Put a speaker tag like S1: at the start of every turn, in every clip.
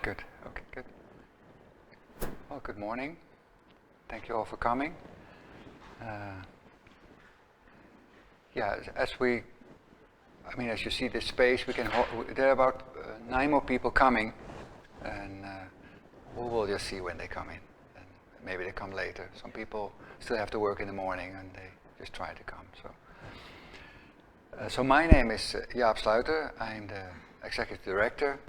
S1: Good. Okay, good. Well, good morning. Thank you all for coming. As you see this space, there are about 9 more people coming, and we will just see when they come in. And maybe they come later. Some people still have to work in the morning, and they just try to come. So my name is Jaap Sluijter. I'm the executive director.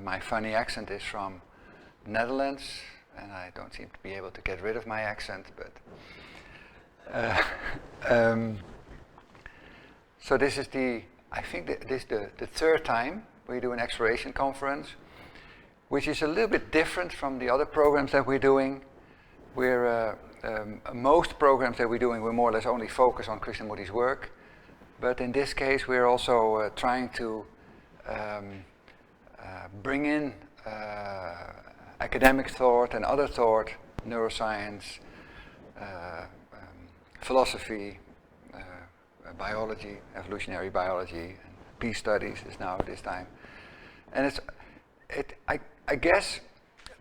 S1: My funny accent is from the Netherlands, and I don't seem to be able to get rid of my accent, but so this is the third time we do an exploration conference, which is a little bit different from the other programs that we're doing. Most programs that we're doing, we're more or less only focus on Krishnamurti's work, but in this case we're also trying to bring in academic thought and other thought, neuroscience, philosophy, biology, evolutionary biology, and peace studies is now this time. And I guess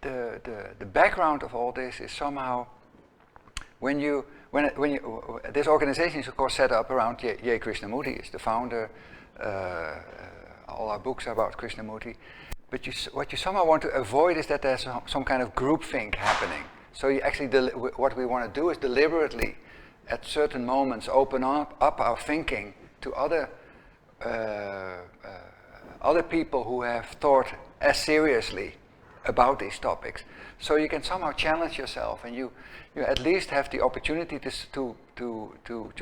S1: the background of all this is somehow this organization is of course set up around J. Krishnamurti. Is the founder. All our books are about Krishnamurti. But what you somehow want to avoid is that there's some kind of groupthink happening. So you actually, what we want to do is deliberately, at certain moments, open up our thinking to other people who have thought as seriously about these topics. So you can somehow challenge yourself, and you at least have the opportunity to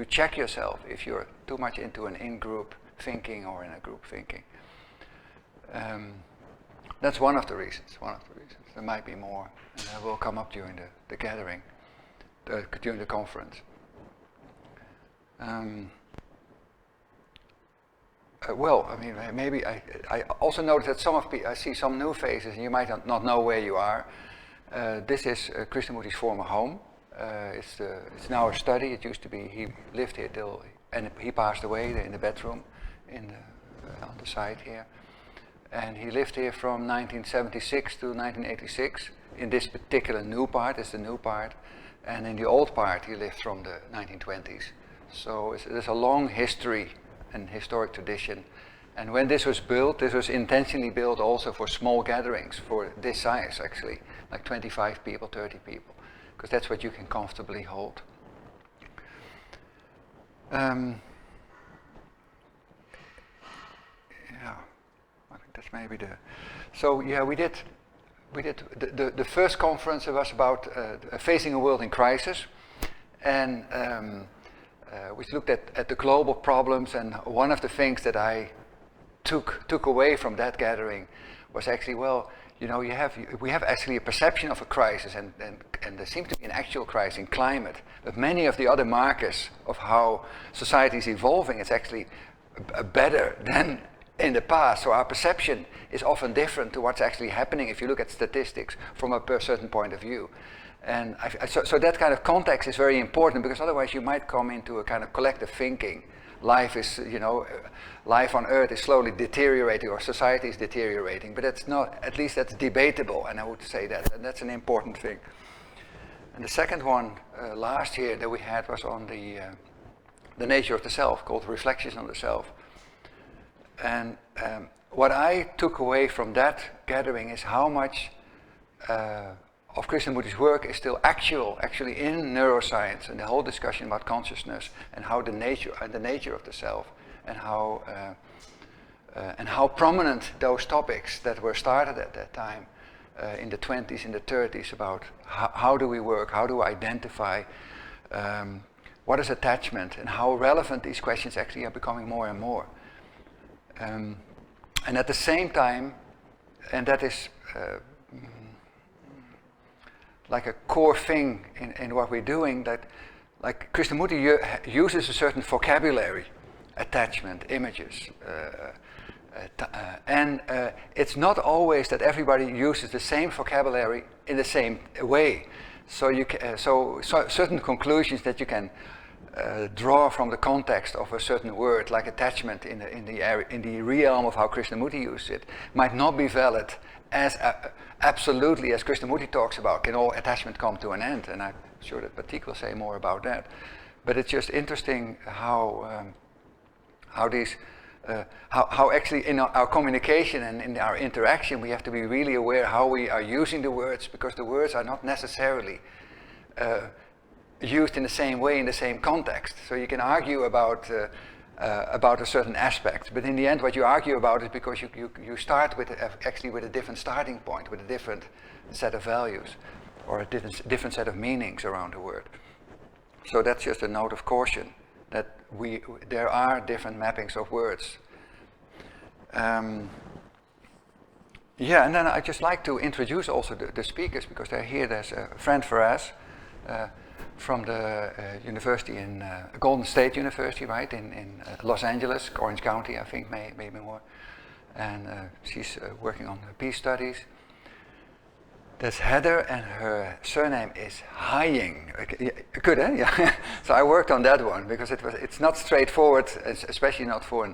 S1: check yourself if you're too much into an in-group thinking or in a group thinking. That's one of the reasons. There might be more, and that will come up during the gathering, during the conference. Maybe I also noticed that I see some new faces, and you might not know where you are. This is Krishnamurti's former home. It's now a study. It used to be, he lived here and he passed away in the bedroom on the side here. And he lived here from 1976 to 1986 in this particular new part. It's the new part. And in the old part, he lived from the 1920s. So there's a long history and historic tradition. And when this was built, this was intentionally built also for small gatherings, for this size actually, like 25 people, 30 people, because that's what you can comfortably hold. I think that's maybe we did the first conference was about facing a world in crisis, and we looked at the global problems, and one of the things that I took away from that gathering was actually, we have actually a perception of a crisis, and there seems to be an actual crisis in climate, but many of the other markers of how society is evolving is actually better than in the past. So our perception is often different to what's actually happening if you look at statistics from a certain point of view. And so that kind of context is very important, because otherwise you might come into a kind of collective thinking. Life on Earth is slowly deteriorating, or society is deteriorating, but that's not, at least that's debatable, and I would say that, and that's an important thing. And the second one last year that we had was on the nature of the self, called Reflections on the Self. And what I took away from that gathering is how much of Krishnamurti's work is still actually in neuroscience, and the whole discussion about consciousness and how the nature of the self, and how prominent those topics that were started at that time in the 20s, in the 30s, about how do we work, how do we identify, what is attachment, and how relevant these questions actually are becoming more and more. And at the same time, and that is like a core thing in what we're doing, that like Krishnamurti uses a certain vocabulary, attachment, images, and it's not always that everybody uses the same vocabulary in the same way. So certain conclusions that you can draw from the context of a certain word, like attachment in the realm of how Krishnamurti used it, might not be valid as absolutely as Krishnamurti talks about, can all attachment come to an end? And I'm sure that Patik will say more about that. But it's just interesting how actually in our communication and in our interaction we have to be really aware how we are using the words, because the words are not necessarily used in the same way in the same context. So you can argue about a certain aspect, but in the end what you argue about is because you start with actually with a different starting point, with a different set of values or a different set of meanings around the word. So that's just a note of caution that there are different mappings of words. And then I'd just like to introduce also the speakers, because they're here. There's a friend Faraz from the university in Golden State University, right, in Los Angeles, Orange County, I think, maybe more. And she's working on peace studies. There's Heather, and her surname is Haying. Good, eh? Yeah. So I worked on that one because it's not straightforward, especially not for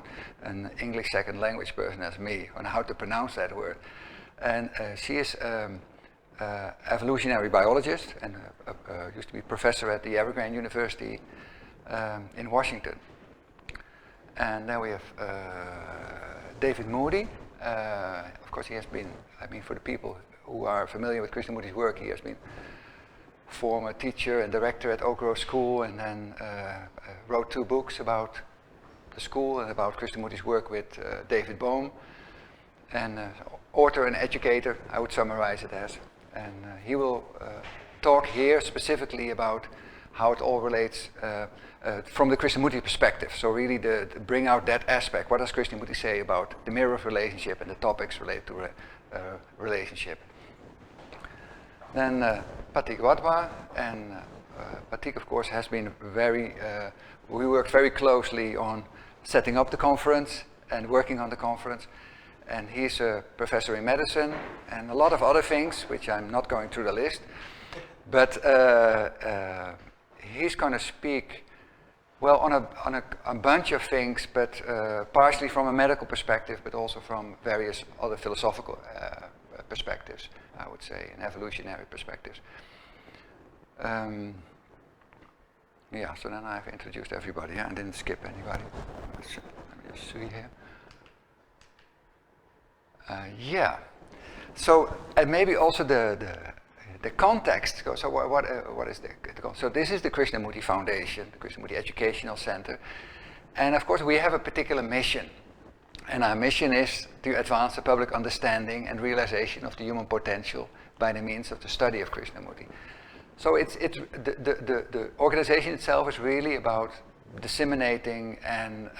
S1: an English second language person as me, on how to pronounce that word. And she is evolutionary biologist and used to be professor at the Evergreen University in Washington. And then we have David Moody. Of course, he has been, for the people who are familiar with Krishnamurti's work, he has been former teacher and director at Oak Grove School, and then wrote 2 books about the school and about Krishnamurti's work with David Bohm, and author and educator, I would summarize it as. And he will talk here specifically about how it all relates from the Krishnamurti perspective. So really bring out that aspect. What does Krishnamurti say about the mirror of relationship and the topics related to relationship? Then Patik Wadhwa, and Patik of course has been we worked very closely on setting up the conference and working on the conference. And he's a professor in medicine and a lot of other things, which I'm not going through the list. But he's going to speak, well, on a bunch of things, but partially from a medical perspective, but also from various other philosophical perspectives, I would say, and evolutionary perspectives. Yeah, so then I've introduced everybody, yeah, and didn't skip anybody. Let me just see here. Yeah, so and maybe also the context. So what is the context? So this is the Krishnamurti Foundation, the Krishnamurti Educational Center, and of course we have a particular mission, and our mission is to advance the public understanding and realization of the human potential by the means of the study of Krishnamurti. So the organization itself is really about disseminating and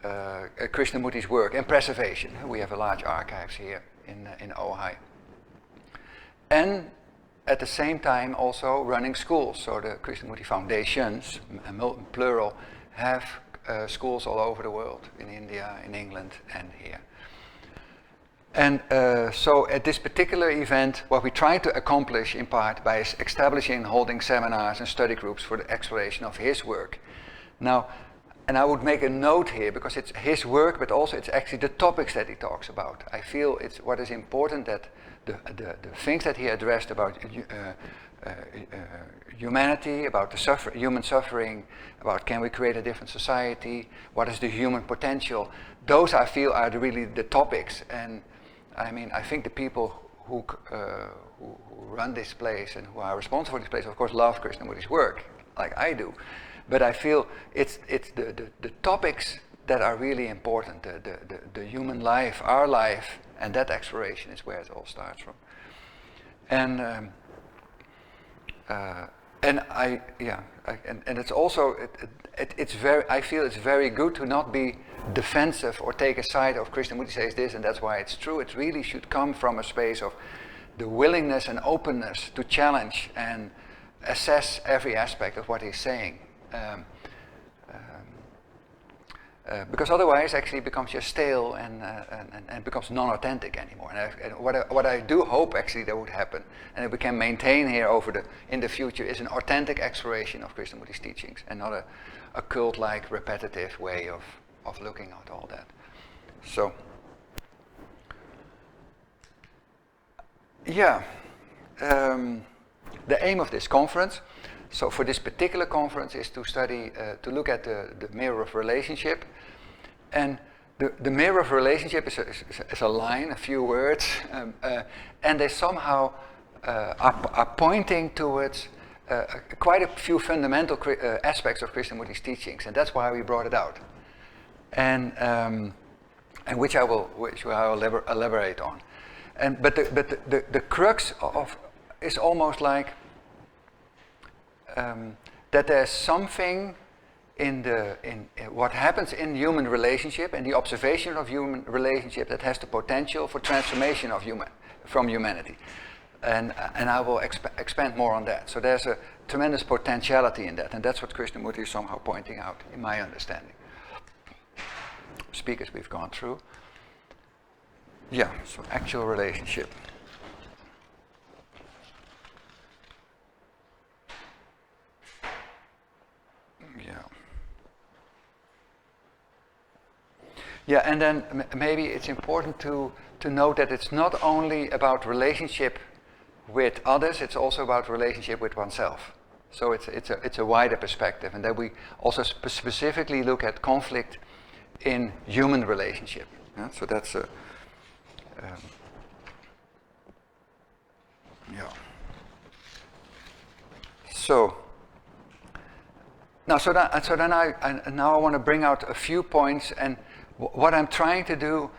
S1: Krishnamurti's work and preservation. We have a large archives here in Ojai. And at the same time also running schools. So the Krishnamurti Foundations, plural, have schools all over the world, in India, in England, and here. And so at this particular event, what we try to accomplish in part by establishing and holding seminars and study groups for the exploration of his work. Now, and I would make a note here, because it's his work, but also it's actually the topics that he talks about. I feel it's what is important, that the things that he addressed about humanity, about the human suffering, about can we create a different society, what is the human potential, those I feel are really the topics. And I think the people who run this place and who are responsible for this place, of course, love Krishnamurti's work, like I do. But I feel it's the topics that are really important, the human life, our life, and that exploration is where it all starts from. And it's also it's very. I feel it's very good to not be defensive or take a side of Krishnamurti says this and that's why it's true. It really should come from a space of the willingness and openness to challenge and assess every aspect of what he's saying. Because otherwise actually it becomes just stale and becomes non-authentic anymore. And what I do hope actually that would happen, and that we can maintain here in the future, is an authentic exploration of Krishnamurti's teachings, and not a cult-like repetitive way of looking at all that. So Yeah. The aim of this conference, so for this particular conference, is to study, to look at the mirror of relationship. And the mirror of relationship is a line, a few words, and they somehow are pointing towards quite a few fundamental aspects of Krishnamurti's teachings, and that's why we brought it out, and which I will elaborate on. But the crux of is almost like that there's something in what happens in human relationship and the observation of human relationship that has the potential for transformation of from humanity. And I will expand more on that. So there's a tremendous potentiality in that, and that's what Krishnamurti is somehow pointing out, in my understanding. Speakers we've gone through. Yeah, so actual relationship. Yeah, and then maybe it's important to note that it's not only about relationship with others, it's also about relationship with oneself. So it's a wider perspective, and that we also specifically look at conflict in human relationship. Yeah? So that's a yeah. So then I want to bring out a few points, and what I'm trying to do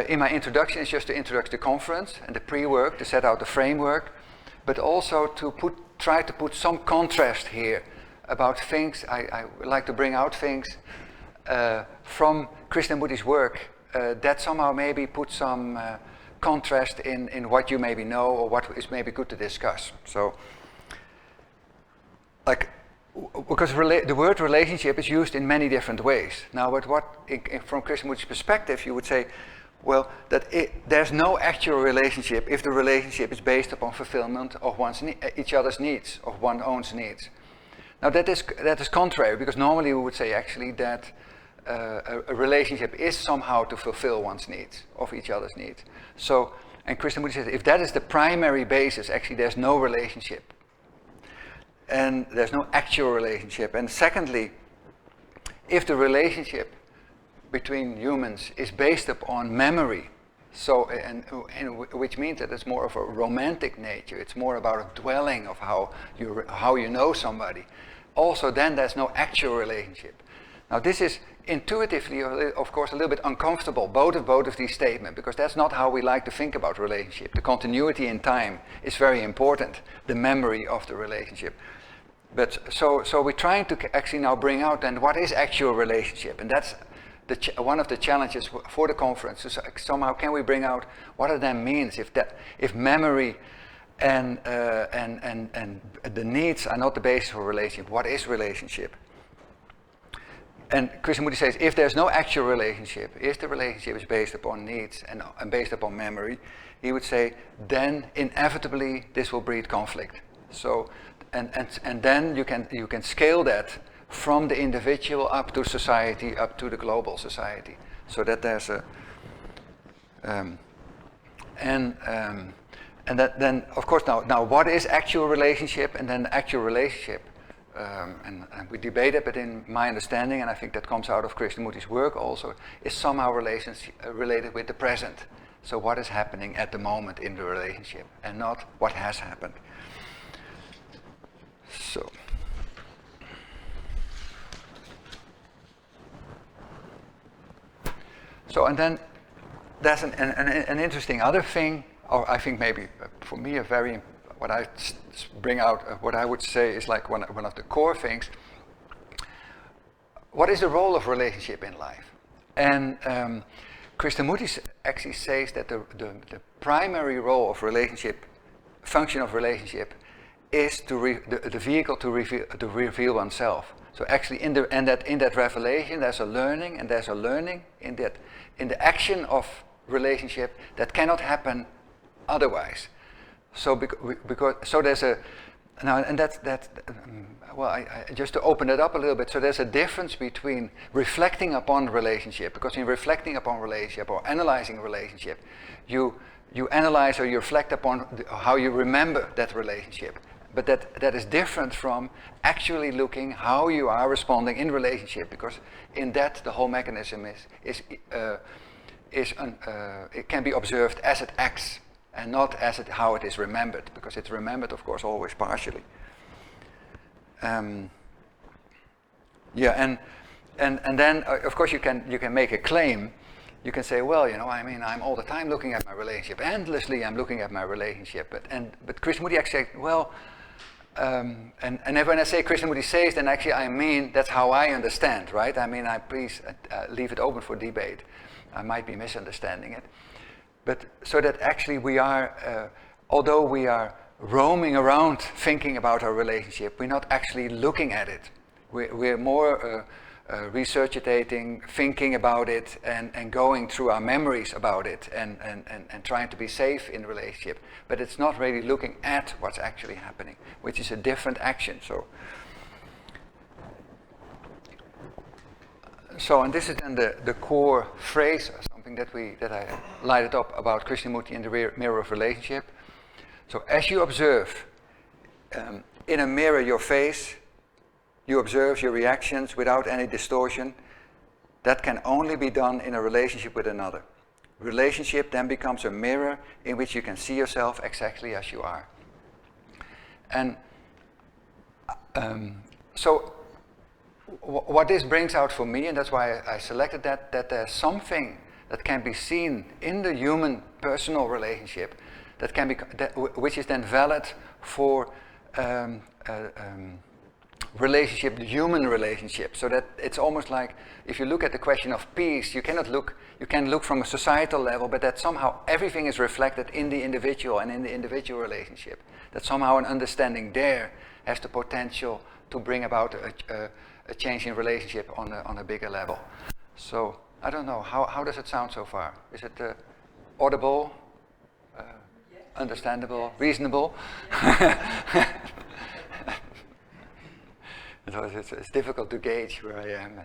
S1: in my introduction is just to introduce the conference and the pre-work, to set out the framework, but also to try to put some contrast here about things. I would like to bring out things from Krishnamurti's work that somehow maybe put some contrast in what you maybe know or what is maybe good to discuss. So, because the word relationship is used in many different ways. Now, but from Krishnamurti's perspective, you would say, well, that there's no actual relationship if the relationship is based upon fulfillment of each other's needs, of one's own needs. Now, that is contrary, because normally we would say actually that a relationship is somehow to fulfill one's needs, of each other's needs. So, and Krishnamurti says, if that is the primary basis, actually there's no relationship. And there's no actual relationship. And secondly, if the relationship between humans is based upon memory, so and which means that it's more of a romantic nature, it's more about a dwelling of how you know somebody. Also, then there's no actual relationship. Now, this is intuitively, of course, a little bit uncomfortable, both of these statements, because that's not how we like to think about relationship. The continuity in time is very important, the memory of the relationship. But so we're trying to actually now bring out then what is actual relationship, and that's one of the challenges for the conference. So somehow, can we bring out what it then means if memory and the needs are not the basis for relationship? What is relationship? And Krishnamurti says, if there's no actual relationship, if the relationship is based upon needs and based upon memory, he would say, then inevitably this will breed conflict. So, and then you can scale that from the individual up to society, up to the global society. So that there's a and that then, of course, now what is actual relationship, and then actual relationship. And we debate it, but in my understanding, and I think that comes out of Krishnamurti's work also, is somehow related with the present. So what is happening at the moment in the relationship, and not what has happened. So and then there's an interesting other thing, or I think maybe for me what I bring out, what I would say is like one of the core things. What is the role of relationship in life? And Krishnamurti actually says that the primary role of relationship, function of relationship, is the vehicle to reveal oneself. So actually, in that revelation, there's a learning, and there's a learning in the action of relationship that cannot happen otherwise. So there's a now, and that's just to open it up a little bit. So there's a difference between reflecting upon relationship, because in reflecting upon relationship or analyzing a relationship, you you analyze or you reflect upon how you remember that relationship. But that is different from actually looking how you are responding in relationship, because in that the whole mechanism it can be observed as it acts and not as how it is remembered, because it's remembered, of course, always partially. And then of course you can make a claim. You can say, well, I'm all the time looking at my relationship, endlessly I'm looking at my relationship. But Krishnamurti actually said, well, and when I say Krishnamurti says, then actually I mean that's how I understand, right? Please leave it open for debate. I might be misunderstanding it. But so that actually we are, although we are roaming around thinking about our relationship, we're not actually looking at it. We're more researchitating, thinking about it, and going through our memories about it, and trying to be safe in the relationship. But it's not really looking at what's actually happening, which is a different action. So and this is then the core phrase, something that I lighted up about Krishnamurti in the mirror of relationship. So as you observe in a mirror your face, you observe your reactions without any distortion. That can only be done in a relationship with another. Relationship then becomes a mirror in which you can see yourself exactly as you are. And so what this brings out for me, and that's why I selected that there's something that can be seen in the human personal relationship that can be, which is then valid for relationship, the human relationship. So that it's almost like if you look at the question of peace, you can look from a societal level, but that somehow everything is reflected in the individual and in the individual relationship. That somehow an understanding there has the potential to bring about a change in relationship on a bigger level. So I don't know, how does it sound so far? Is it audible, understandable, reasonable? It's difficult to gauge where I am.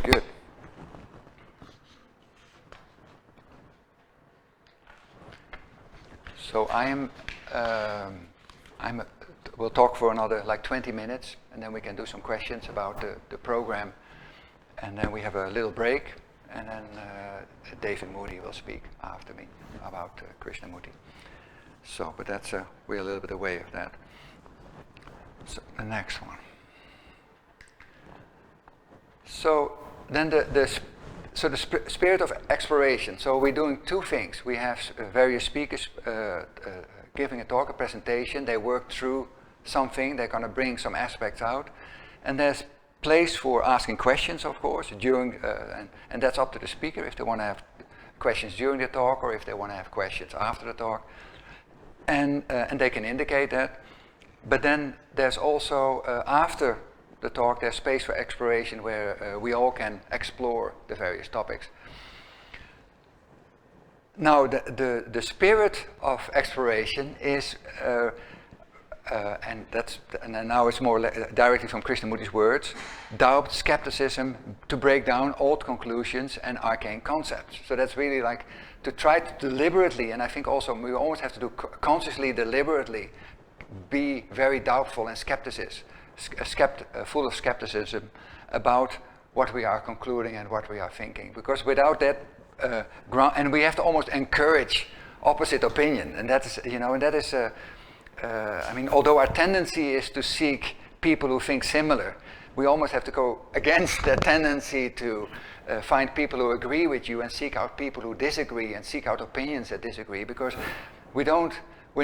S1: Good. So we'll talk for another 20 minutes, and then we can do some questions about the program, and then we have a little break, and then David Moody will speak after me about Krishnamurti. So, but we're a little bit away of that. So the next one. So then the spirit of exploration. So we're doing two things. We have various speakers giving a talk, a presentation. They work through something. They're going to bring some aspects out, and there's place for asking questions, of course, during and that's up to the speaker if they want to have questions during the talk or if they want to have questions after the talk. And they can indicate that. But then there's also, after the talk, there's space for exploration where we all can explore the various topics. Now, the spirit of exploration is, and then now it's more directly from Krishnamurti's words, doubt, skepticism, to break down old conclusions and arcane concepts. So that's really like to try to deliberately, and I think also we always have to do consciously, deliberately, be very doubtful and full of skepticism about what we are concluding and what we are thinking. Because without that ground, and we have to almost encourage opposite opinion, and that is, although our tendency is to seek people who think similar, we almost have to go against that tendency to find people who agree with you and seek out people who disagree and seek out opinions that disagree, because we're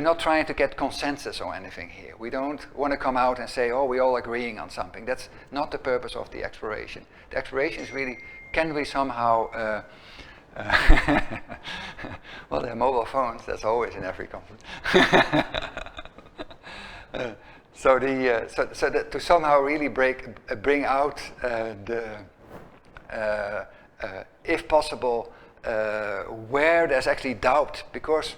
S1: not trying to get consensus or anything here. We don't want to come out and say, oh, we're all agreeing on something. That's not the purpose of the exploration. The exploration is really, can we somehow, well, there are mobile phones, that's always in every conference. So that to somehow really bring out if possible, where there's actually doubt, because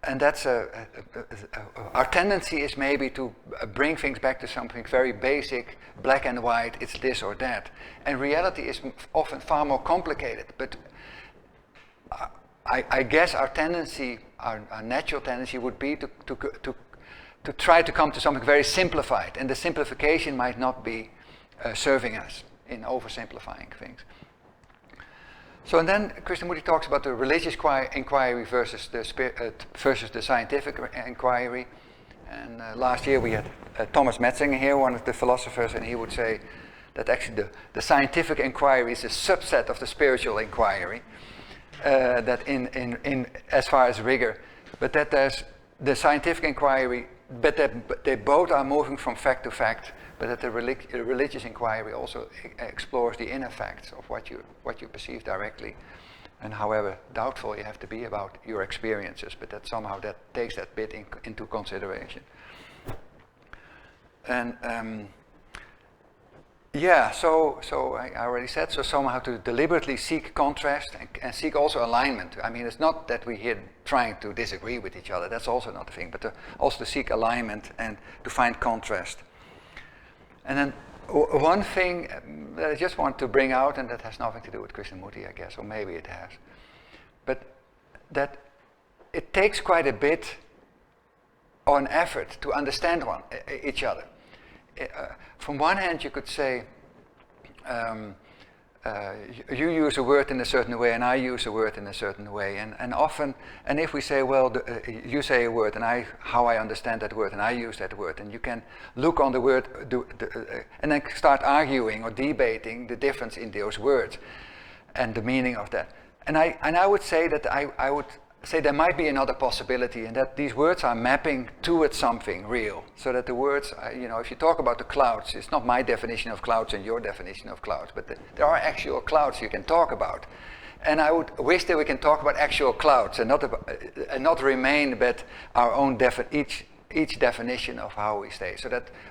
S1: and that's our tendency is maybe to bring things back to something very basic, black and white, it's this or that. And reality is often far more complicated. But I guess our tendency, our natural tendency would be to try to come to something very simplified. And the simplification might not be serving us in oversimplifying things. So and then Krishnamurti talks about the religious inquiry versus the scientific inquiry. And last year we had Thomas Metzinger here, one of the philosophers, and he would say that actually the scientific inquiry is a subset of the spiritual inquiry. That in as far as rigor, but that there's the scientific inquiry, but that they both are moving from fact to fact. But that the religious inquiry also explores the inner facts of what you perceive directly, and however doubtful you have to be about your experiences, but that somehow that takes that bit into consideration. And so I already said, so somehow to deliberately seek contrast and seek also alignment. I mean, it's not that we're here trying to disagree with each other, that's also not the thing, but also to seek alignment and to find contrast. And then one thing that I just want to bring out, and that has nothing to do with Krishnamurti, I guess, or maybe it has, but that it takes quite a bit of an effort to understand each other. From one hand, you could say, you use a word in a certain way and I use a word in a certain way, and often, and if we say, well, you say a word and how I understand that word and I use that word, and you can look on the word and then start arguing or debating the difference in those words and the meaning of that. And I would say that I would say there might be another possibility, and that these words are mapping towards something real. So that the words, if you talk about the clouds, it's not my definition of clouds and your definition of clouds, but there are actual clouds you can talk about. And I would wish that we can talk about actual clouds and not remain but our own each definition of how we stay.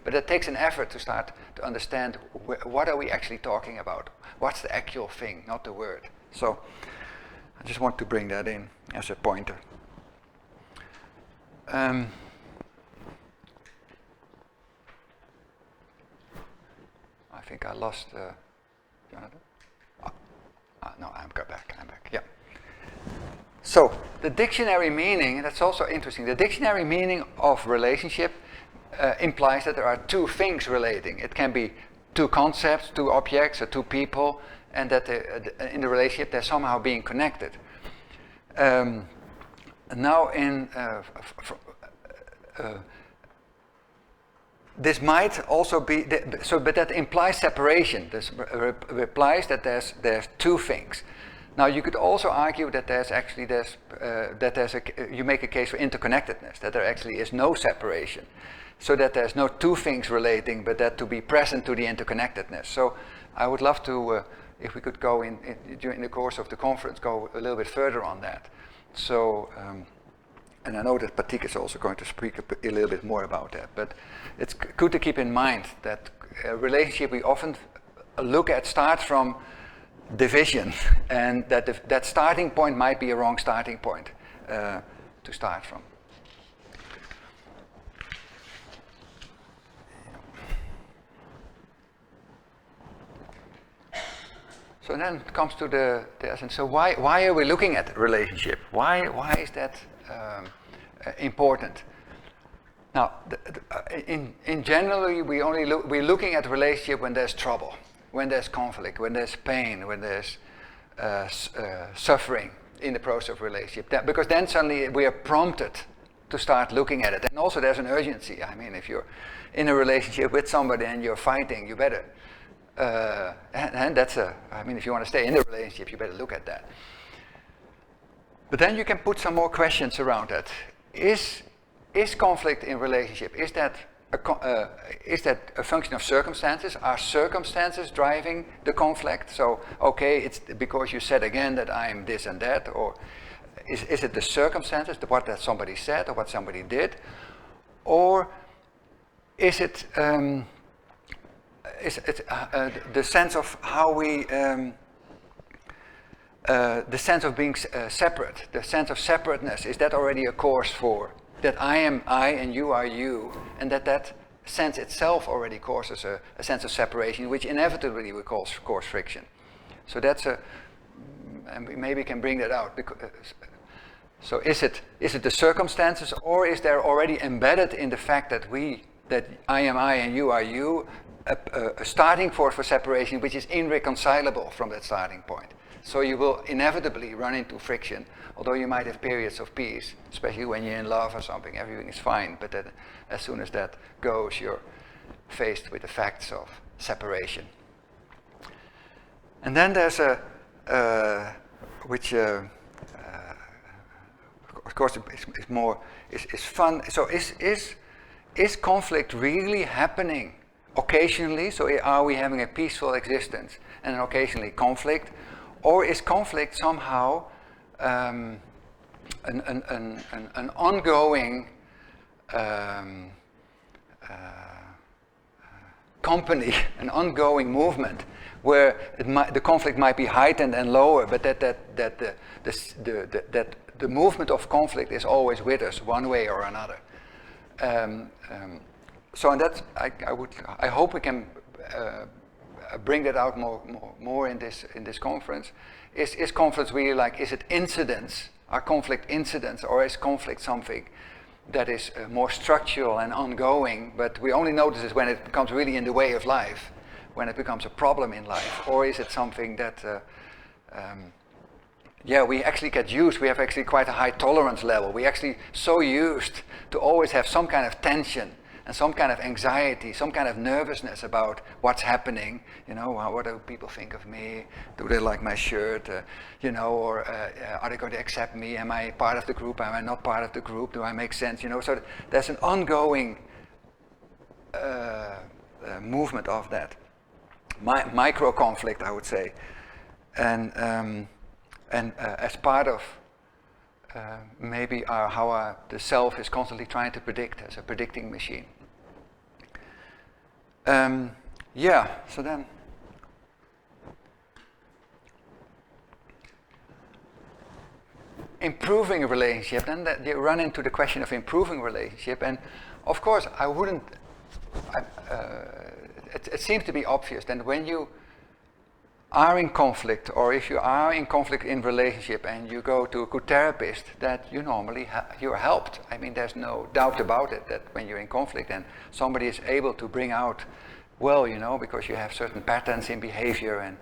S1: But it takes an effort to start to understand what are we actually talking about. What's the actual thing, not the word. So I just want to bring that in as a pointer. I think I lost Jonathan. No, I'm back. Yeah. So the dictionary meaning, that's also interesting. The dictionary meaning of relationship implies that there are two things relating. It can be two concepts, two objects, or two people, and that in the relationship they're somehow being connected. Now this might also be but that implies separation. This implies that there's two things. Now you could also argue that you make a case for interconnectedness, that there actually is no separation, so that there's no two things relating, but that to be present to the interconnectedness. So I would love to, if we could go during the course of the conference, go a little bit further on that. So, and I know that Patik is also going to speak a little bit more about that, but it's good to keep in mind that a relationship we often look at starts from division, and that starting point might be a wrong starting point to start from. So then it comes to the essence. So why are we looking at relationship? Why is that important? Now, in generally, we're looking at relationship when there's trouble, when there's conflict, when there's pain, when there's suffering in the process of relationship. Because then suddenly we are prompted to start looking at it. And also there's an urgency. I mean, if you're in a relationship with somebody and you're fighting, you better. And that's if you want to stay in the relationship, you better look at that. But then you can put some more questions around that. Is conflict in relationship, is that a function of circumstances? Are circumstances driving the conflict? So, okay, it's because you said again that I'm this and that, or is it the circumstances, what that somebody said or what somebody did? Or is it the sense of how we the sense of being separate, the sense of separateness, is that already a cause for that I am I and you are you, and that sense itself already causes a sense of separation, which inevitably will cause friction. So that's and we maybe can bring that out. So is it the circumstances, or is there already embedded in the fact that I am I and you are you, a starting point for separation which is irreconcilable from that starting point? So you will inevitably run into friction, although you might have periods of peace, especially when you're in love or something, everything is fine, but then as soon as that goes, you're faced with the facts of separation. And then there's which of course is fun. So is conflict really happening occasionally? So are we having a peaceful existence and occasionally conflict? Or is conflict somehow an ongoing company, an ongoing movement, where the conflict might be heightened and lower, but that the movement of conflict is always with us, one way or another. So, and that's I hope we can bring that out more in this conference. Is conflict really like, is it incidents? Are conflict incidents, or is conflict something that is more structural and ongoing, but we only notice it when it becomes really in the way of life, when it becomes a problem in life? Or is it something that we actually get used, we have actually quite a high tolerance level, we actually so used to always have some kind of tension and some kind of anxiety, some kind of nervousness about what's happening. What do people think of me? Do they like my shirt? Or are they going to accept me? Am I part of the group? Am I not part of the group? Do I make sense? So there's an ongoing movement of that. Micro conflict, I would say. And as part of maybe how the self is constantly trying to predict, as a predicting machine. So then improving a relationship, then you run into the question of improving a relationship, and of course it seems to be obvious that when you are in conflict, or if you are in conflict in relationship and you go to a good therapist, that you normally you're helped. I mean, there's no doubt about it, that when you're in conflict and somebody is able to bring out, because you have certain patterns in behavior and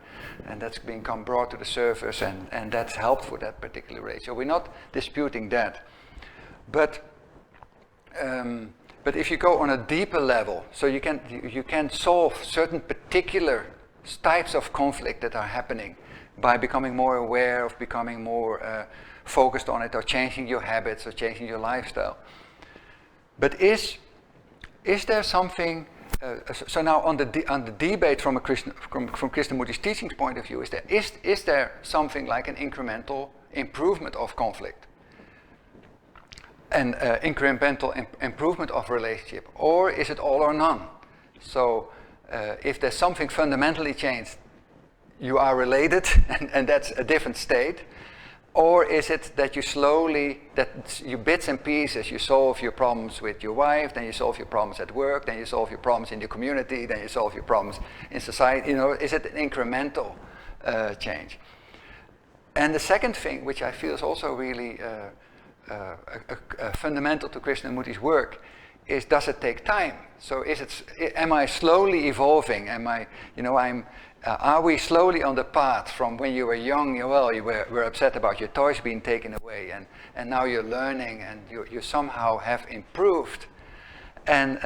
S1: that's become brought to the surface, and that's helped for that particular relationship. So we're not disputing that. But if you go on a deeper level, so you can solve certain particular types of conflict that are happening by becoming more aware of, becoming more focused on it, or changing your habits, or changing your lifestyle. But is there something? So now on the debate from Krishnamurti's teachings point of view, is there something like an incremental improvement of conflict, an incremental improvement of relationship, or is it all or none? So if there's something fundamentally changed, you are related, and that's a different state. Or is it that you bits and pieces, you solve your problems with your wife, then you solve your problems at work, then you solve your problems in your community, then you solve your problems in society? Is it an incremental change? And the second thing, which I feel is also really fundamental to Krishnamurti's work, is, does it take time? So am I slowly evolving? Are we slowly on the path from when you were young, you were upset about your toys being taken away, and now you're learning, and you somehow have improved, and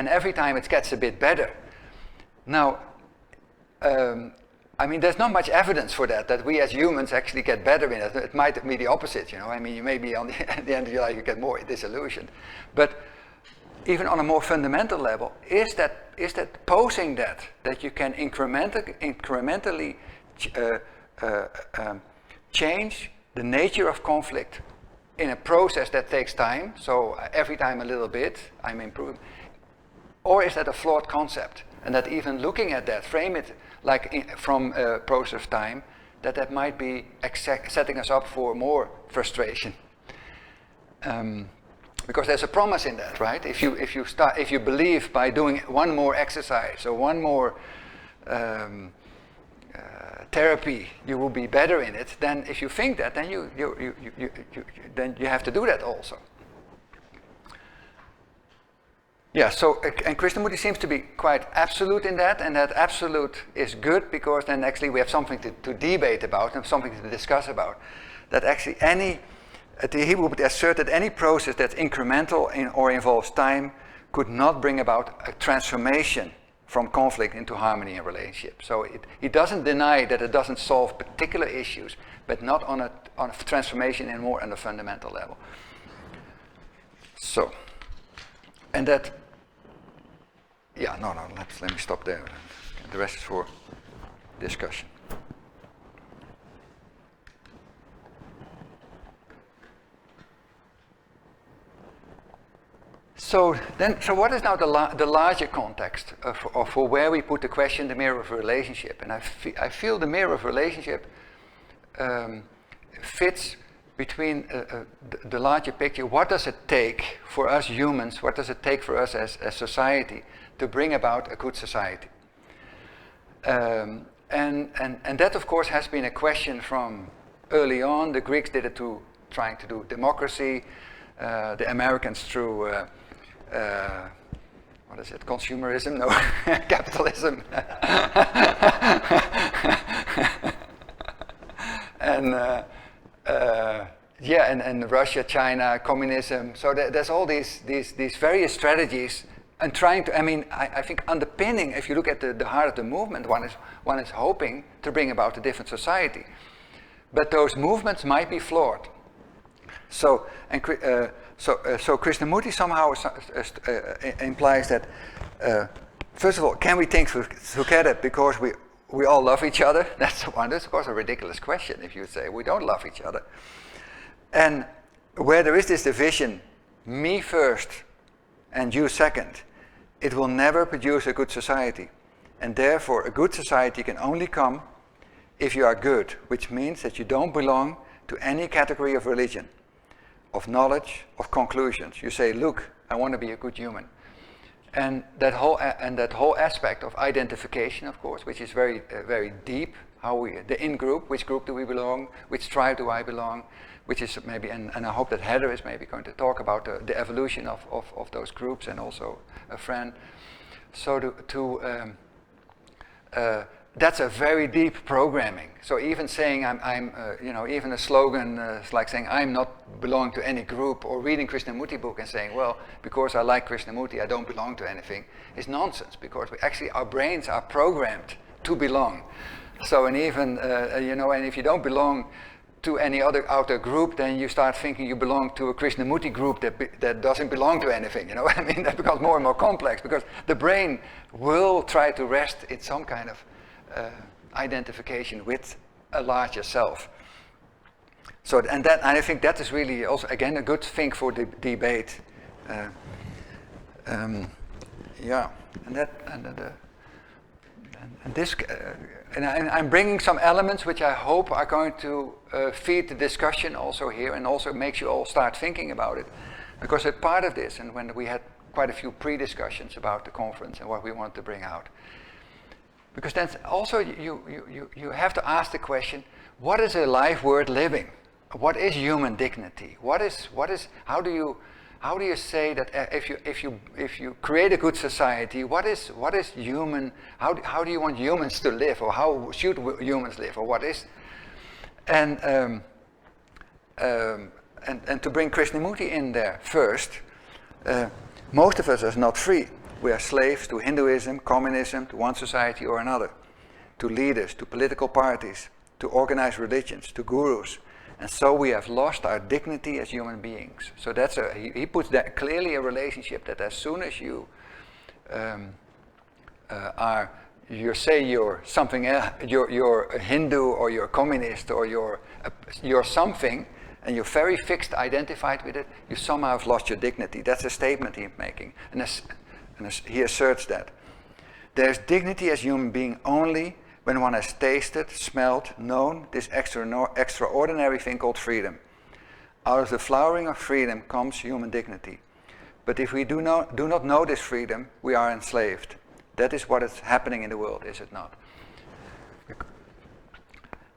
S1: every time it gets a bit better. Now, there's not much evidence for that we as humans actually get better in it. It might be the opposite, you may be at the end of your life, you get more disillusioned. But even on a more fundamental level, is that posing that you can incrementally change the nature of conflict in a process that takes time, so every time a little bit, I'm improving? Or is that a flawed concept, and that even looking at that, frame it like from a process of time, that might be setting us up for more frustration. Because there's a promise in that, right? If you believe by doing one more exercise or one more therapy, you will be better in it. Then, if you think that, then you have to do that also. Yeah. So, and Krishnamurti seems to be quite absolute in that, and that absolute is good because then actually we have something to debate about and something to discuss about. That actually he would assert that any process that's incremental or involves time could not bring about a transformation from conflict into harmony in relationship. So he doesn't deny that it doesn't solve particular issues, but not on a transformation in more on a fundamental level. So, and that, yeah, no, let me stop there. The rest is for discussion. So what is now the larger context for where we put the question, the mirror of relationship? And I feel the mirror of relationship fits between the larger picture. What does it take for us humans? What does it take for us as society to bring about a good society? And that, of course, has been a question from early on. The Greeks did it trying to do democracy. The Americans through what is it? Consumerism? No, capitalism. And Russia, China, communism. So there's all these various strategies, and trying to. I mean, I think underpinning, if you look at the heart of the movement, one is hoping to bring about a different society, but those movements might be flawed. So Krishnamurti somehow implies that, first of all, can we think together because we all love each other? That's of course a ridiculous question if you say we don't love each other. And where there is this division, me first and you second, it will never produce a good society. And therefore, a good society can only come if you are good, which means that you don't belong to any category of religion, of knowledge, of conclusions. You say, look, I want to be a good human. And that whole aspect of identification, of course, which is very very deep, the in-group, which group do we belong, which tribe do I belong, which is maybe, and I hope that Heather is maybe going to talk about the evolution of those groups, and also a friend. So that's a very deep programming. So even saying even a slogan like saying I'm not belong to any group, or reading Krishnamurti book and saying, well, because I like Krishnamurti, I don't belong to anything, is nonsense, because our brains are programmed to belong. So, and even, and if you don't belong to any other outer group, then you start thinking you belong to a Krishnamurti group that doesn't belong to anything, I mean, that becomes more and more complex, because the brain will try to rest in some kind of identification with a larger self. So, and I think that is really also, again, a good thing for the debate. And I'm bringing some elements which I hope are going to feed the discussion also here, and also makes you all start thinking about it, because a part of this, and when we had quite a few pre-discussions about the conference and what we want to bring out, because then also you have to ask the question: what is a life worth living? What is human dignity? How do you say that if you create a good society, what is human? How do you want humans to live, or how should humans live, or what is? And to bring Krishnamurti in there first, most of us are not free. We are slaves to Hinduism, communism, to one society or another, to leaders, to political parties, to organized religions, to gurus. And so we have lost our dignity as human beings. So that's he puts that clearly a relationship that as soon as you you're something else, you're a Hindu or you're a communist or you're something, and you're very fixed, identified with it, you somehow have lost your dignity. That's a statement he's making. And he asserts that. There's dignity as human being only when one has tasted, smelled, known this extraordinary thing called freedom. Out of the flowering of freedom comes human dignity. But if we do not know this freedom, we are enslaved. That is what is happening in the world, is it not?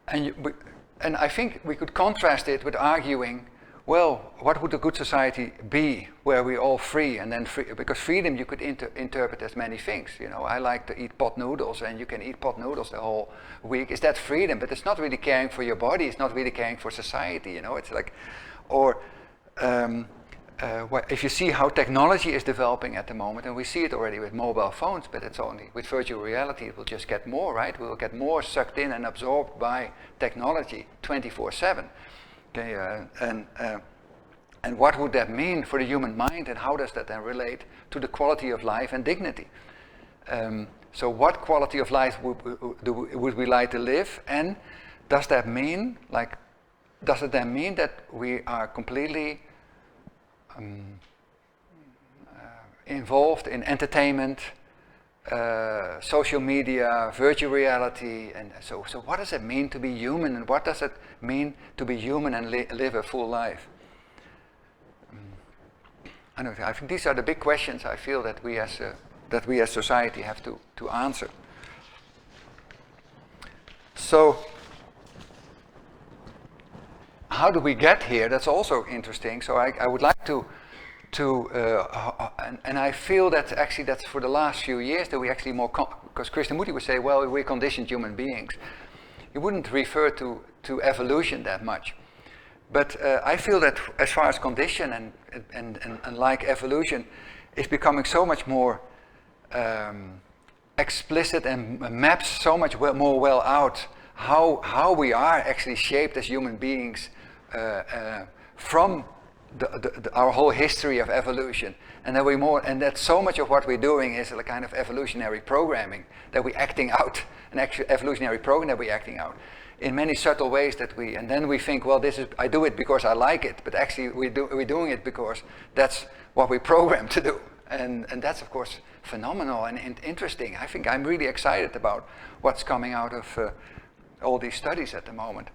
S1: And I think we could contrast it with arguing, well, what would a good society be where we're all free and then free? Because freedom you could interpret as many things. You know, I like to eat pot noodles, and you can eat pot noodles the whole week. Is that freedom? But it's not really caring for your body. It's not really caring for society. You know, it's like, or if you see how technology is developing at the moment, and we see it already with mobile phones, but it's only with virtual reality it will just get more, right? We'll get more sucked in and absorbed by technology 24/7. Okay, and what would that mean for the human mind, and how does that then relate to the quality of life and dignity? So what quality of life would we like to live, and does it then mean that we are completely involved in entertainment, social media, virtual reality, and so what does it mean to be human, and what does it mean to be human and live a full life? I think these are the big questions I feel that we as society have to answer. So how do we get here? That's also interesting. So I would like to and I feel that actually that's for the last few years that we actually because Krishnamurti would say, well, we're conditioned human beings. He wouldn't refer to evolution that much. But I feel that as far as condition and like evolution is becoming so much more explicit and maps so much more well out how we are actually shaped as human beings from our whole history of evolution, and that so much of what we're doing is a kind of evolutionary programming that we're acting out, an actual evolutionary program that we're acting out in many subtle ways and then we think, well, I do it because I like it, but actually we're doing it because that's what we're programmed to do, and that's of course phenomenal and interesting. I think I'm really excited about what's coming out of all these studies at the moment.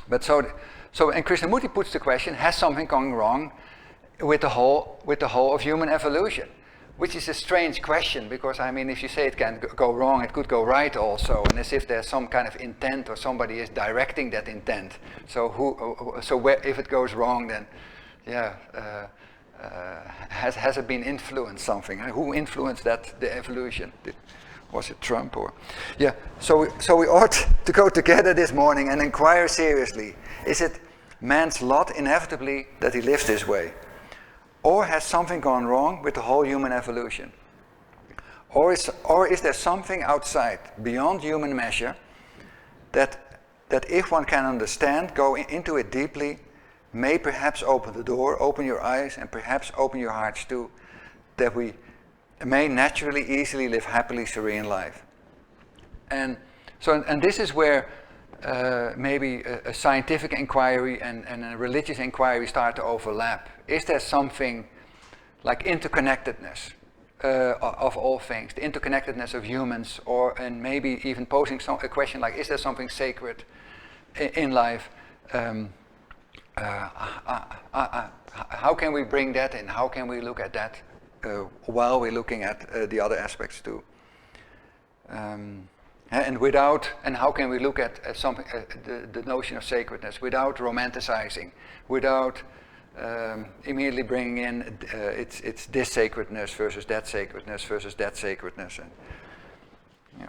S1: But and Krishnamurti puts the question: has something gone wrong with the whole of human evolution? Which is a strange question, because I mean, if you say it can go wrong, it could go right also, and as if there's some kind of intent or somebody is directing that intent. If it goes wrong, then has it been influenced something? Who influenced the evolution? Was it Trump or? Yeah. So we ought to go together this morning and inquire seriously: is it man's lot inevitably that he lives this way? Or has something gone wrong with the whole human evolution? Or is there something outside, beyond human measure, that if one can understand, go into it deeply, may perhaps open the door, open your eyes, and perhaps open your hearts too, that we may naturally, easily live happily, serene life? And this is where maybe a scientific inquiry and a religious inquiry start to overlap. Is there something like interconnectedness of all things, the interconnectedness of humans, and maybe even posing a question like, is there something sacred in life? How can we bring that in? How can we look at that while we're looking at the other aspects too? And how can we look at something, the notion of sacredness without romanticizing, without immediately bringing in it's this sacredness versus that sacredness versus that sacredness, and yeah.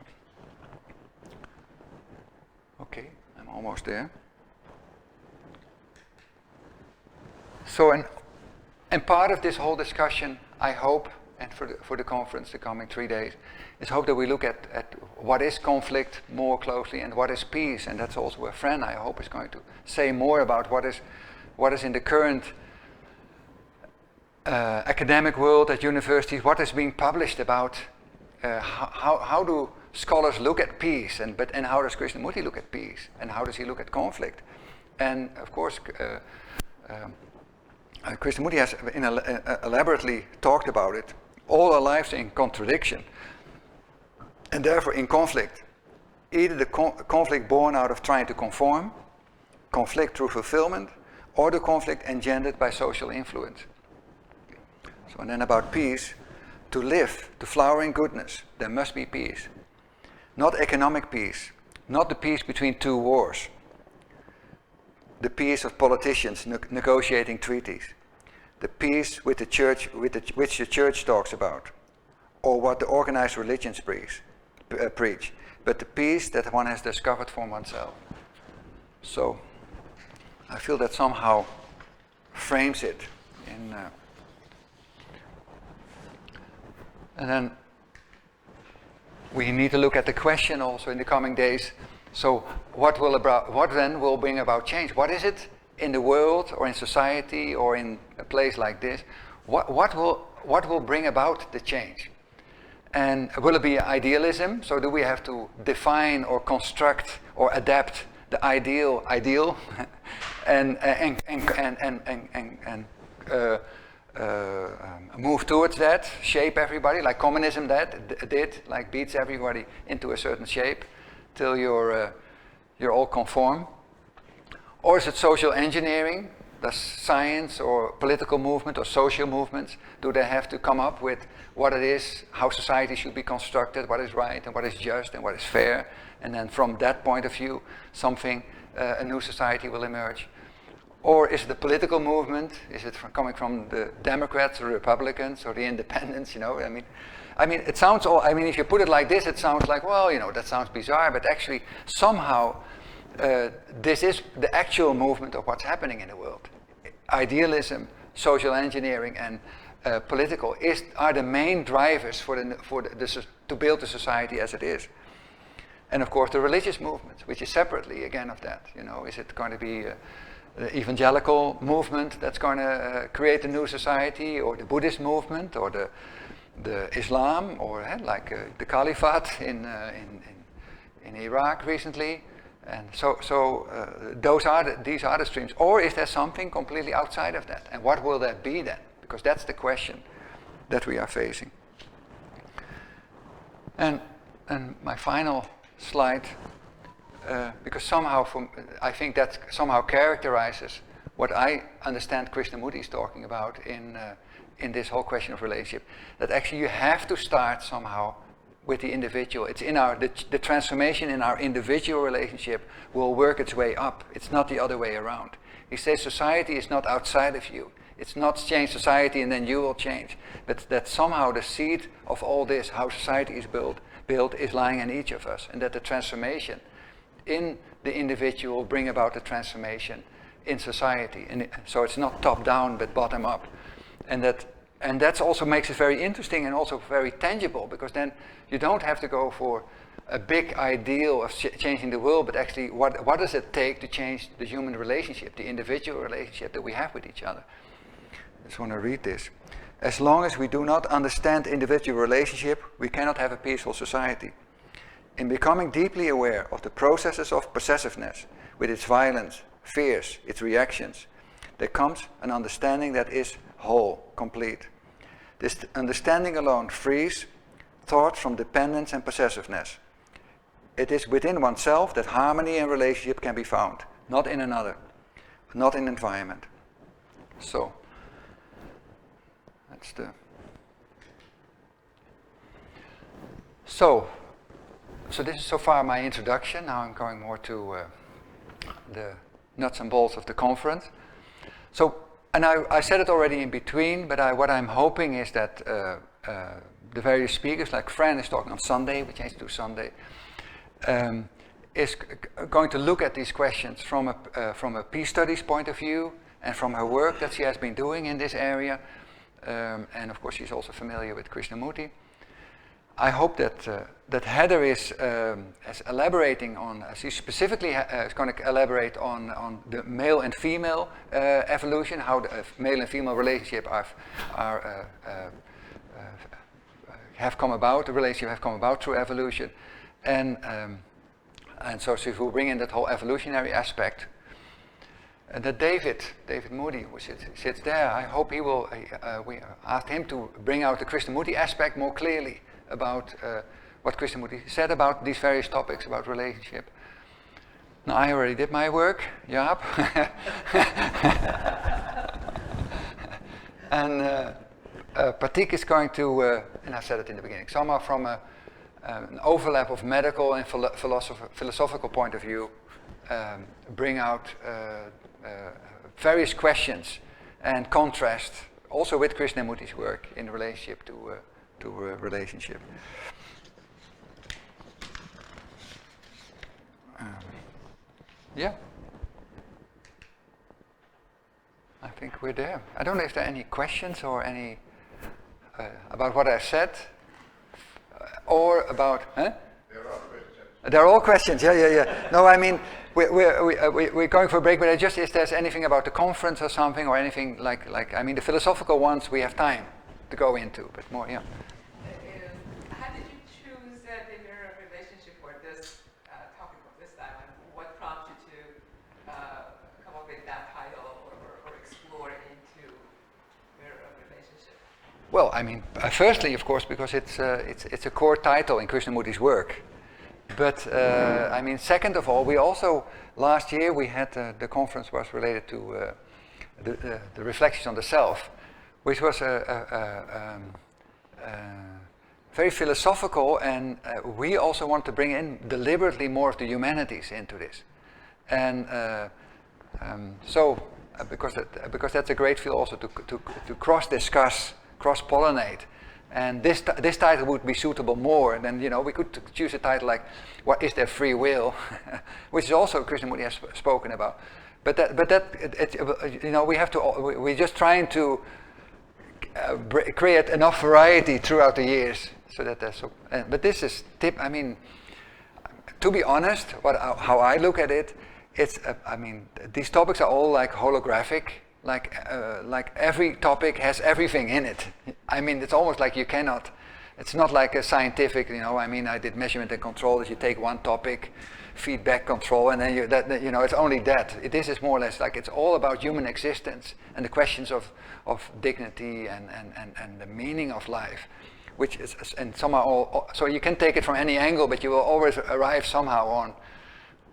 S1: Okay, I'm almost there. So and part of this whole discussion, I hope, and for the conference the coming 3 days, is hope that we look at what is conflict more closely and what is peace, and that's also where Fran, I hope, is going to say more about what is in the current academic world at universities, what is being published about how do scholars look at peace, and how does Krishnamurti look at peace, and how does he look at conflict? And of course Krishnamurti has elaborately talked about it. All our lives are in contradiction, and therefore in conflict. either the conflict born out of trying to conform, conflict through fulfillment, or the conflict engendered by social influence. So, and then about peace, to live, to flower in goodness, there must be peace. Not economic peace, not the peace between two wars, the peace of politicians negotiating treaties, the peace with the church, which the church talks about, or what the organized religions preach, but the peace that one has discovered for oneself. So, I feel that somehow frames it in... and then we need to look at the question also in the coming days. So what then will bring about change? What is it in the world or in society or in a place like this? What will bring about the change? And will it be idealism? So do we have to define or construct or adapt the ideal and move towards that, shape everybody, like communism did, like beats everybody into a certain shape till you're all conform? Or is it social engineering? Does science or political movement or social movements, do they have to come up with what it is, how society should be constructed, what is right and what is just and what is fair, and then from that point of view a new society will emerge? Or is it the political movement? Is it coming from the Democrats or Republicans or the Independents? I mean, it sounds all. I mean, if you put it like this, it sounds like, well, that sounds bizarre. But actually, somehow, this is the actual movement of what's happening in the world. Idealism, social engineering, and political are the main drivers to build the society as it is. And of course, the religious movement, which is separately again of that. Is it going to be the evangelical movement that's going to create a new society, or the Buddhist movement, or the Islam, or the Caliphate in Iraq recently, and these are the streams. Or is there something completely outside of that, and what will that be then? Because that's the question that we are facing. And my final slide. Because somehow, I think that somehow characterizes what I understand Krishnamurti is talking about in this whole question of relationship. That actually you have to start somehow with the individual. It's in the transformation in our individual relationship will work its way up. It's not the other way around. He says society is not outside of you. It's not change society and then you will change. But that somehow the seed of all this, how society is built is lying in each of us, and that the transformation in the individual bring about the transformation in society. And so it's not top down but bottom up. And that also makes it very interesting and also very tangible, because then you don't have to go for a big ideal of changing the world, but actually what does it take to change the human relationship, the individual relationship that we have with each other. I just want to read this. As long as we do not understand individual relationship, we cannot have a peaceful society. In becoming deeply aware of the processes of possessiveness, with its violence, fears, its reactions, there comes an understanding that is whole, complete. This understanding alone frees thought from dependence and possessiveness. It is within oneself that harmony and relationship can be found, not in another, not in environment. So, that's the... So this is so far my introduction. Now I'm going more to the nuts and bolts of the conference. So, and I said it already in between, but what I'm hoping is that the various speakers, like Fran is talking on Sunday, we changed to Sunday, is going to look at these questions from a peace studies point of view, and from her work that she has been doing in this area. And of course she's also familiar with Krishnamurti. I hope that Heather is elaborating on, she specifically is going to elaborate on the male and female evolution, how the male and female relationship have come about, the relationship have come about through evolution, and so she will bring in that whole evolutionary aspect. And that David Moody, who sits there, I hope he will, we asked him to bring out the Krishnamurti aspect more clearly about what Krishnamurti said about these various topics about relationship. Now, I already did my work, Jaap. And Pratik is going to, and I said it in the beginning, somehow from an overlap of medical and philosophical point of view, bring out various questions and contrast, also with Krishnamurti's work in relationship to relationship. Yeah. I think we're there. I don't know if there are any questions or any about what I said, or about. Huh?
S2: There are questions.
S1: They're all questions. Yeah. No, I mean we're going for a break, but just if there's anything about the conference or something, or anything like I mean the philosophical ones we have time to go into, but more. Yeah.
S3: How did you choose the mirror of relationship for this topic of this time, and what prompted you to come up with that title or explore into mirror of relationship?
S1: Well, I mean, firstly, of course, because it's a core title in Krishnamurti's work. But I mean, second of all, we also last year we had the conference was related to the reflections on the self, which was very philosophical, and we also want to bring in deliberately more of the humanities into this, and because that's a great field also to cross-discuss, cross-pollinate. And this title would be suitable more. And then, we could choose a title like, "What is their free will?" which is also Krishnamurti has spoken about. But we're just trying to create enough variety throughout the years so that there's. But this is I mean, to be honest, how I look at it, it's. I mean, these topics are all like holographic. Like every topic has everything in it. I mean, it's almost like you cannot. It's not like a scientific. I mean, I did measurement and control. That you take one topic, feedback control, and then it's only that. This is more or less like it's all about human existence and the questions of dignity and the meaning of life, which is and somehow so you can take it from any angle, but you will always arrive somehow on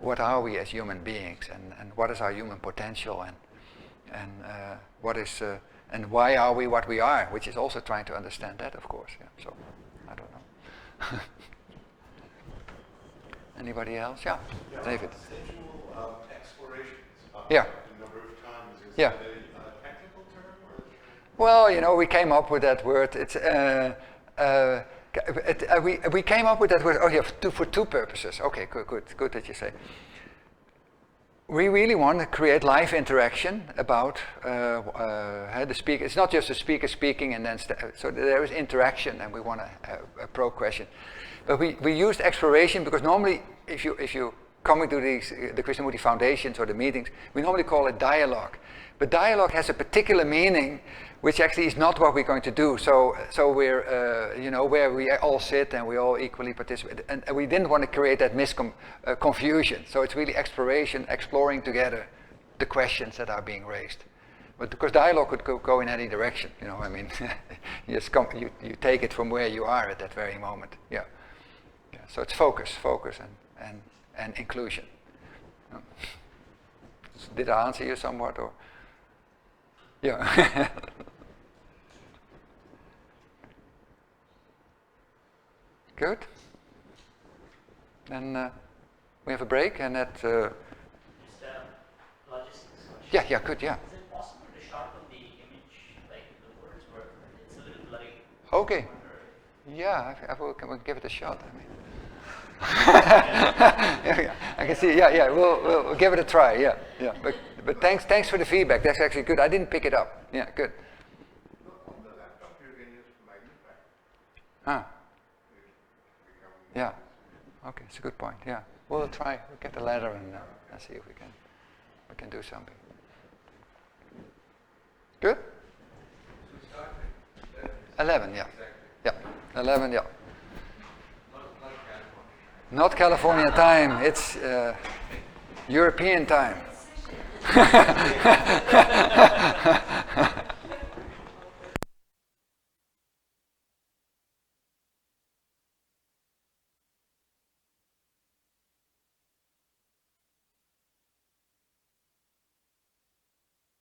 S1: what are we as human beings and what is our human potential and what is and why are we what we are, which is also trying to understand that, of course. Yeah. So I don't know. Anybody else? Yeah, David.
S2: Sensual explorations.
S1: Yeah.
S2: A number of times. Is
S1: Yeah.
S2: that a technical term?
S1: Well, we came up with that word. It's we came up with that word. Oh, yeah, for two purposes. Okay, good that you say. We really want to create live interaction about the speaker. It's not just the speaker speaking and then so there is interaction, and we want a pro question. But we used exploration because normally, if you come into the Krishnamurti Foundations or the meetings, we normally call it dialogue. But dialogue has a particular meaning, which actually is not what we're going to do. So we're where we all sit and we all equally participate, and we didn't want to create that confusion. So it's really exploration, exploring together the questions that are being raised. But because dialogue could go in any direction, I mean, you take it from where you are at that very moment. Yeah. So it's focus, and inclusion. Did I answer you somewhat, or? Yeah. Good. Then we have a break, and at.
S4: Just a logistics question.
S1: Yeah, good, yeah.
S4: Is it possible to sharpen the image, like the words were? It's a little blurry.
S1: Okay. Yeah, I will give it a shot. I mean. I can see. Yeah. We'll give it a try. Yeah. But thanks for the feedback. That's actually good. I didn't pick it up. Yeah, good.
S2: On the laptop, you can use magnify.
S1: Ah. Yeah. Okay, it's a good point. Yeah. We'll try. We'll get the ladder and see if we can do something. Good. 11. Yeah. Yeah. 11. Yeah. Not California time, it's European time.